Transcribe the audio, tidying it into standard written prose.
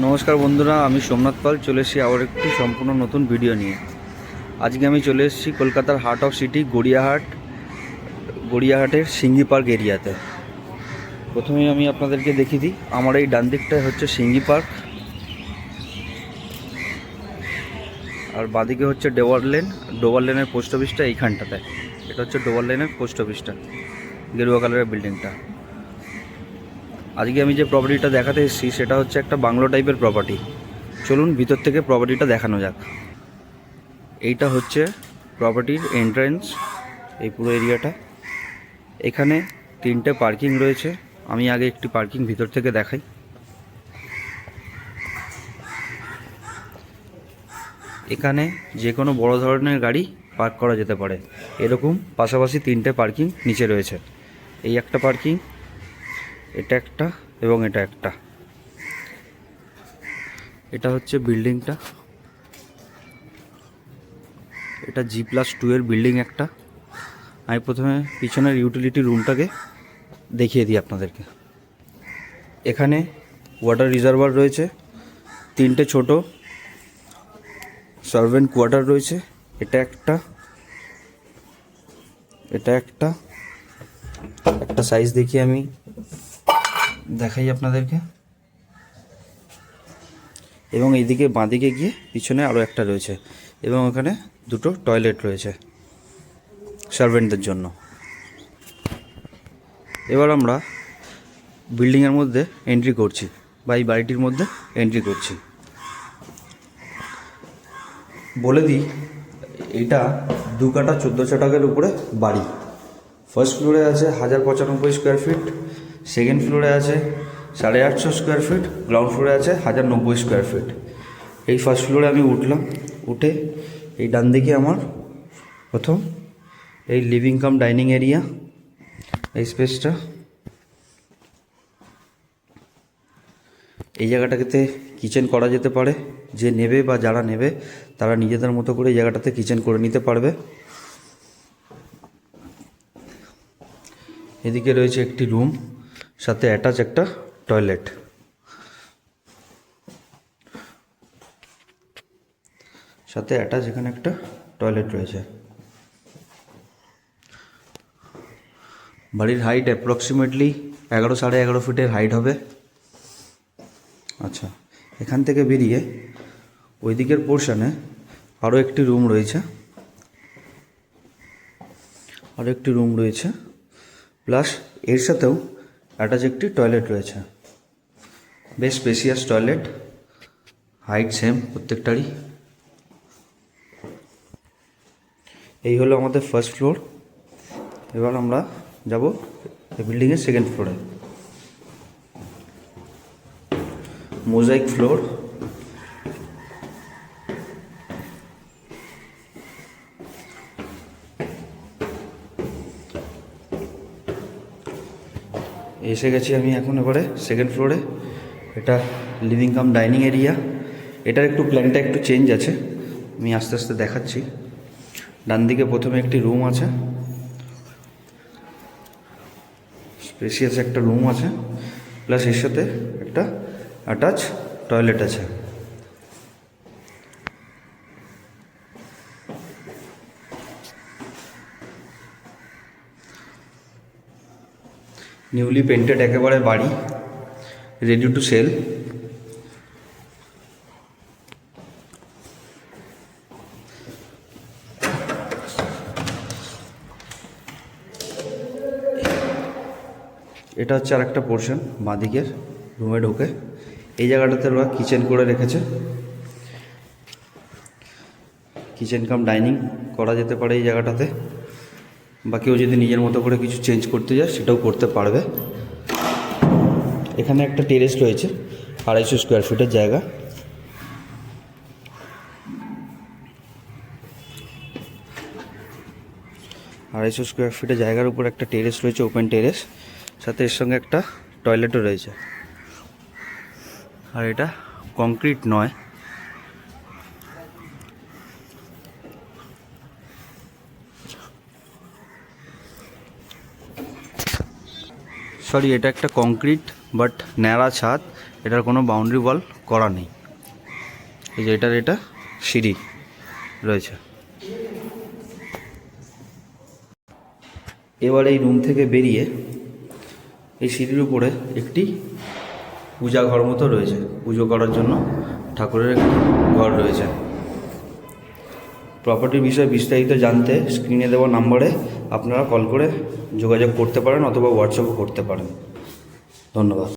নমস্কার বন্ধুরা, আমি সোমনাথ পাল চলে এসেছি আবার একটি সম্পূর্ণ নতুন ভিডিও নিয়ে। আজকে আমি চলে এসেছি কলকাতার হার্ট অফ সিটি গড়িয়াহাটের সিঙ্গি পার্ক এরিয়াতে। প্রথমেই আমি আপনাদেরকে দেখিয়ে দিই, আমার এই ডান দিকটায় হচ্ছে সিঙ্গি পার্ক, আর বাঁদিকে হচ্ছে ডোবার লেনের পোস্ট অফিসটা এইখানটাতে। এটা হচ্ছে ডোবার লেনের পোস্ট অফিসটা, গেরুয়া কালারের বিল্ডিংটা। আজকে আমি যে প্রপার্টিটা দেখাতে এসেছি সেটা হচ্ছে একটা বাংলো টাইপের প্রপার্টি। চলুন ভিতর থেকে প্রপার্টিটা দেখানো যাক। এইটা হচ্ছে প্রপার্টির এন্ট্রান্স, এই পুরো এরিয়াটা। এখানে 3টে পার্কিং রয়েছে। আমি আগে একটি পার্কিং ভিতর থেকে দেখাই। এখানে যে কোনো বড় ধরনের গাড়ি পার্ক করা যেতে পারে। এরকম পাশাপাশি 3টে পার্কিং নিচে রয়েছে। এই একটা পার্কিং, এটা একটা এবং এটা একটা। এটা হচ্ছে বিল্ডিংটা, এটা G+2 এর বিল্ডিং একটা। আমি প্রথমে পিছনের ইউটিলিটি রুমটাকে দেখিয়ে দিই আপনাদেরকে। এখানে ওয়াটার রিজার্ভার রয়েছে, 3টে ছোট সার্ভেন্ট কোয়ার্টার রয়েছে। এটা একটা, এটা একটা সাইজ দেখিয়ে আমি দেখাই আপনাদেরকে। এবং এইদিকে বাঁদিকে গিয়ে পিছনে আরও একটা রয়েছে, এবং ওখানে 2টো টয়লেট রয়েছে সার্ভেন্টদের জন্য। এবার আমরা বিল্ডিংয়ের মধ্যে এন্ট্রি করছি, বা এই বাড়িটির মধ্যে এন্ট্রি করছি। বলে দিই, এটা 2 কাঠা 14 শতকের উপরে বাড়ি। ফার্স্ট ফ্লোরে আছে 1095 স্কোয়ার ফিট, সেকেন্ড ফ্লোরে আছে 850 স্কোয়ার ফিট, গ্রাউন্ড ফ্লোরে আছে 1090 স্কোয়ার ফিট। এই ফার্স্ট ফ্লোরে আমি উঠলাম, উঠে এই ডান দিকে আমার প্রথম এই লিভিং কাম ডাইনিং এরিয়া, এই স্পেসটা। এই জায়গাটাতে কিচেন করা যেতে পারে। যে নেবে বা যারা নেবে তারা নিজেদের মতো করে এই জায়গাটাতে কিচেন করে নিতে পারবে। এদিকে রয়েছে একটি রুম, সাথে অ্যাটাচ একটা টয়লেট। সাথে অ্যাটাচ এখানে একটা টয়লেট রয়েছে। বাড়ির হাইট অ্যাপ্রক্সিমেটলি 11-11.5 ফিটের হাইট হবে। আচ্ছা, এখান থেকে বেরিয়ে ওই দিকের পোর্শনে আরও একটি রুম রয়েছে, প্লাস এর সাথেও অ্যাটাচ একটি টয়লেট রয়েছে। বেশ স্পেসিয়াস টয়লেট, হাইট সেম প্রত্যেকটারই। এই হলো আমাদের ফার্স্ট ফ্লোর। এবার আমরা যাব এই বিল্ডিংয়ের সেকেন্ড ফ্লোরে। মোজাইক ফ্লোর, এসে গেছি আমি এখন এবারে সেকেন্ড ফ্লোরে। এটা লিভিং কাম ডাইনিং এরিয়া। এটার একটু প্ল্যানটা একটু চেঞ্জ আছে, আমি আস্তে আস্তে দেখাচ্ছি। ডান দিকে প্রথমে একটি রুম আছে, স্পেসিয়াস একটা রুম আছে, প্লাস এর সাথে একটা অ্যাটাচ টয়লেট আছে। নিউলি পেন্টেড একেবারে বাড়ি, রেডি টু সেল। এটা হচ্ছে আর একটা পোর্শন বাঁদিকের রুমে ঢোকে। এই জায়গাটাতে ওরা কিচেন করে রেখেছে। কিচেন কাম ডাইনিং করা যেতে পারে এই জায়গাটাতে, বা কেউ যদি নিজের মতো করে কিছু চেঞ্জ করতে যায় সেটাও করতে পারবে। এখানে একটা টেরেস রয়েছে 250 স্কোয়ার ফিটের জায়গা। আড়াইশো স্কোয়ার ফিটের জায়গার উপর একটা টেরেস রয়েছে, ওপেন টেরেস, সাথে এর সঙ্গে একটা টয়লেটও রয়েছে। আর এটা কংক্রিট নয়, সরি, এটা একটা কংক্রিট বাট ন্যাড়া ছাদ, এটার কোনো বাউন্ডারি ওয়াল করা নেই। এই যে এটা সিঁড়ি রয়েছে। এবার এই রুম থেকে বেরিয়ে এই সিঁড়ির উপরে একটি পূজা ঘর মতো রয়েছে, পুজো করার জন্য ঠাকুরের একটি ঘর রয়েছে। প্রপার্টির বিষয়ে বিস্তারিত জানতে স্ক্রিনে দেওয়া নম্বরে আপনারা কল করে যোগাযোগ করতে পারেন অথবা হোয়াটসঅ্যাপও করতে পারেন। ধন্যবাদ।